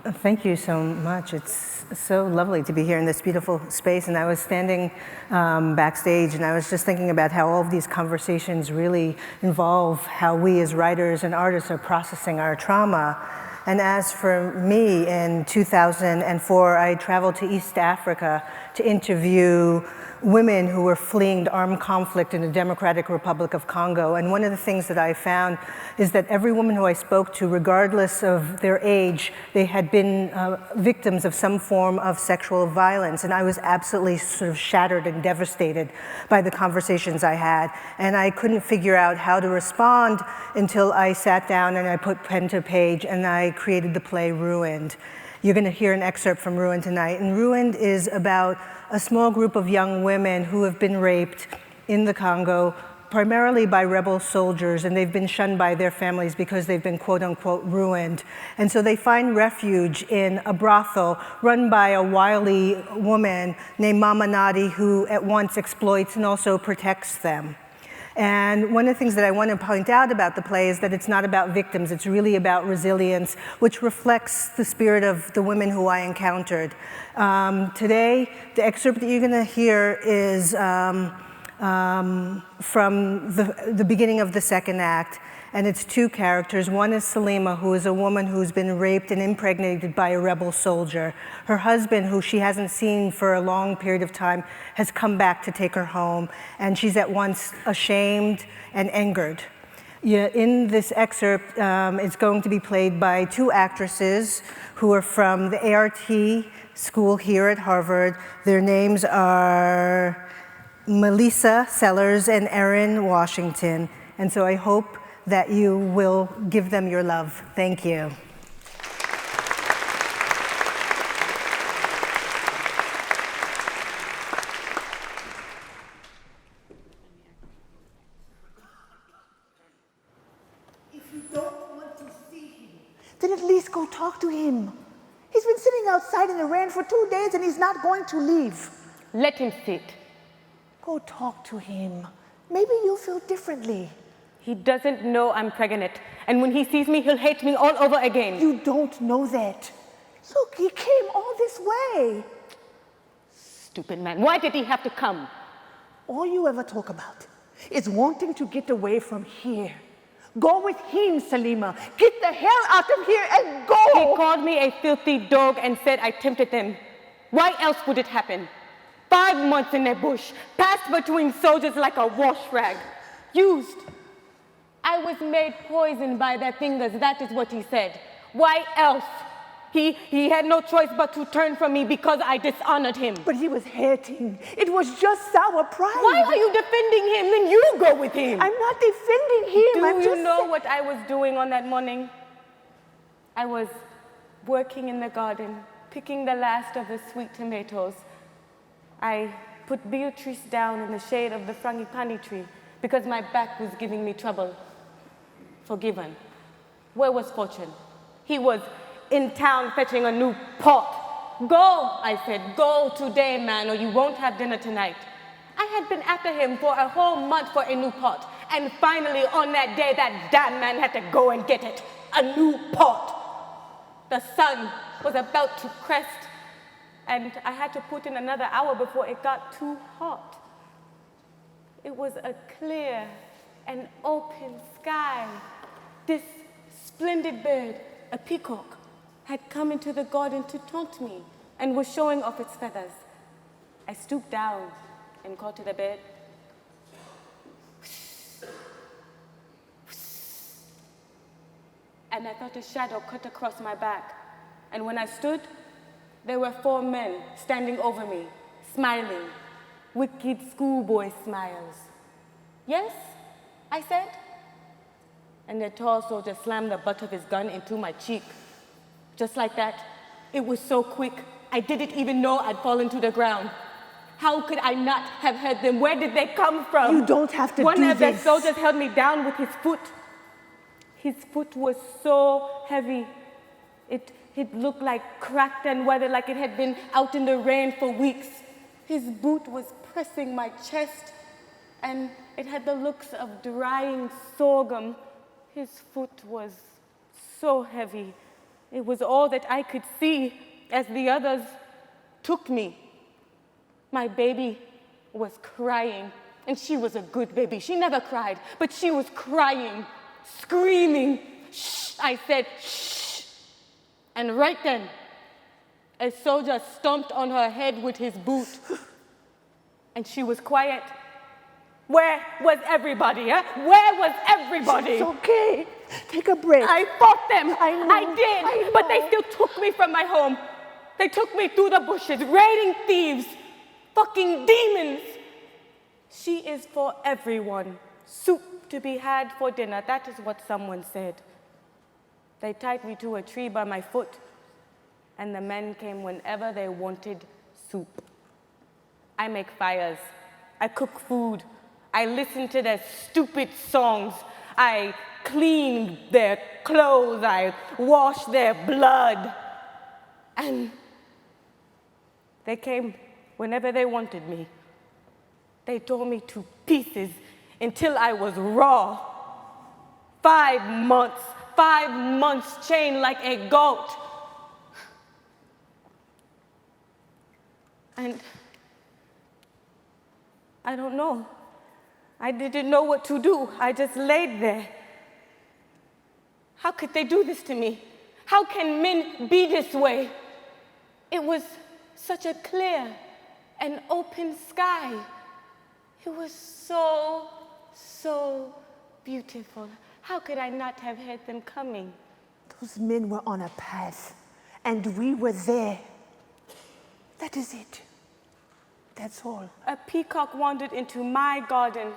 Thank you so much. It's so lovely to be here in this beautiful space. And I was standing backstage and I was just thinking about how all of these conversations really involve how we as writers and artists are processing our trauma. And as for me, in 2004, I traveled to East Africa to interview women who were fleeing armed conflict in the Democratic Republic of Congo. And one of the things that I found is that every woman who I spoke to, regardless of their age, they had been victims of some form of sexual violence. And I was absolutely sort of shattered and devastated by the conversations I had. And I couldn't figure out how to respond until I sat down and I put pen to page and I created the play Ruined. You're going to hear an excerpt from Ruined tonight. And Ruined is about a small group of young women who have been raped in the Congo, primarily by rebel soldiers, and they've been shunned by their families because they've been quote unquote ruined. And so they find refuge in a brothel run by a wily woman named Mama Nadi, who at once exploits and also protects them. And one of the things that I want to point out about the play is that it's not about victims, it's really about resilience, which reflects the spirit of the women who I encountered. Today, the excerpt that you're going to hear is from the beginning of the second act, and it's two characters. One is Salima, who is a woman who's been raped and impregnated by a rebel soldier. Her husband, who she hasn't seen for a long period of time, has come back to take her home, and she's at once ashamed and angered. In this excerpt, it's going to be played by two actresses who are from the ART school here at Harvard. Their names are Melissa Sellers and Erin Washington, and so I hope that you will give them your love. Thank you. If you don't want to see him, then at least go talk to him. He's been sitting outside in the rain for 2 days and he's not going to leave. Let him sit. Go talk to him. Maybe you'll feel differently. He doesn't know I'm pregnant, and when he sees me, he'll hate me all over again. You don't know that. Look, he came all this way. Stupid man, why did he have to come? All you ever talk about is wanting to get away from here. Go with him, Salima. Get the hell out of here and go! He called me a filthy dog and said I tempted them. Why else would it happen? 5 months in the bush, passed between soldiers like a wash rag. Used. I was made poison by their fingers, that is what he said. Why else? He had no choice but to turn from me because I dishonored him. But he was hurting. It was just our pride. Why are you defending him? Then you go with him. I'm not defending him. Do you know what I was doing on that morning? I was working in the garden, picking the last of the sweet tomatoes. I put Beatrice down in the shade of the frangipani tree because my back was giving me trouble. Forgiven. Where was Fortune? He was in town fetching a new pot. Go, I said, go today, man, or you won't have dinner tonight. I had been after him for a whole month for a new pot, and finally on that day, that damn man had to go and get it, a new pot. The sun was about to crest, and I had to put in another hour before it got too hot. It was a clear and open sky. This splendid bird, a peacock, had come into the garden to taunt me and was showing off its feathers. I stooped down and called to the bird. And I felt a shadow cut across my back. And when I stood, there were 4 men standing over me, smiling, wicked schoolboy smiles. Yes, I said. And the tall soldier slammed the butt of his gun into my cheek. Just like that. It was so quick, I didn't even know I'd fallen to the ground. How could I not have heard them? Where did they come from? You don't have to do this. One of the soldiers held me down with his foot. His foot was so heavy. It looked like cracked and weathered, like it had been out in the rain for weeks. His boot was pressing my chest, and it had the looks of drying sorghum. His foot was so heavy. It was all that I could see as the others took me. My baby was crying, and she was a good baby. She never cried, but she was crying, screaming. Shh, I said, shh. And right then, a soldier stomped on her head with his boot, and she was quiet. Where was everybody, huh? Where was everybody? It's okay. Take a breath. I fought them. I know. I did. I know. But they still took me from my home. They took me through the bushes, raiding thieves, fucking demons. She is for everyone. Soup to be had for dinner. That is what someone said. They tied me to a tree by my foot, and the men came whenever they wanted soup. I make fires. I cook food. I listen to their stupid songs. I clean their clothes. I wash their blood. And they came whenever they wanted me. They tore me to pieces until I was raw. 5 months chained like a goat. And I don't know. I didn't know what to do. I just laid there. How could they do this to me? How can men be this way? It was such a clear and open sky. It was so, so beautiful. How could I not have heard them coming? Those men were on a path, and we were there. That is it. That's all. A peacock wandered into my garden,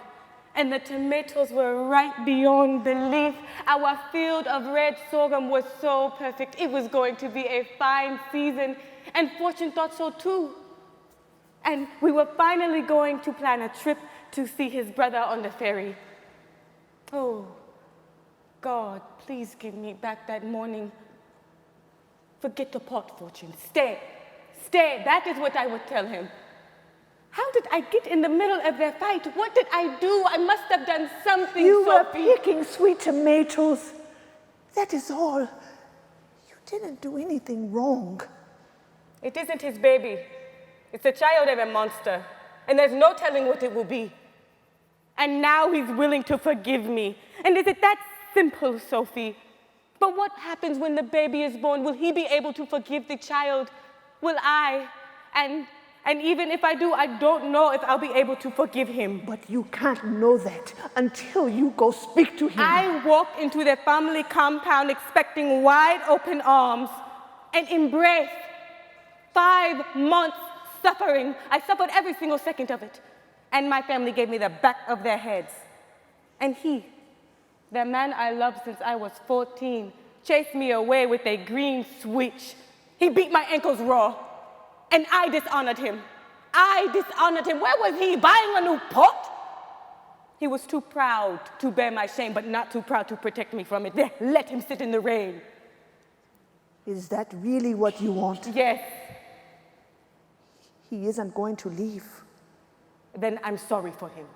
and the tomatoes were right beyond belief. Our field of red sorghum was so perfect. It was going to be a fine season, and Fortune thought so too. And we were finally going to plan a trip to see his brother on the ferry. Oh, God, please give me back that morning. Forget the pot, Fortune. Stay. Stay. That is what I would tell him. How did I get in the middle of their fight? What did I do? I must have done something, You were Sophie. picking sweet tomatoes. That is all. You didn't do anything wrong. It isn't his baby. It's the child of a monster. And there's no telling what it will be. And now he's willing to forgive me. And is it that simple, Sophie? But what happens when the baby is born? Will he be able to forgive the child? Will I? And even if I do, I don't know if I'll be able to forgive him. But you can't know that until you go speak to him. I walked into their family compound expecting wide open arms and embrace. 5 months suffering. I suffered every single second of it. And my family gave me the back of their heads. And he, the man I loved since I was 14, chased me away with a green switch. He beat my ankles raw. And I dishonored him. I dishonored him. Where was he? Buying a new pot? He was too proud to bear my shame, but not too proud to protect me from it. There, let him sit in the rain. Is that really what you want? Yes. He isn't going to leave. Then I'm sorry for him.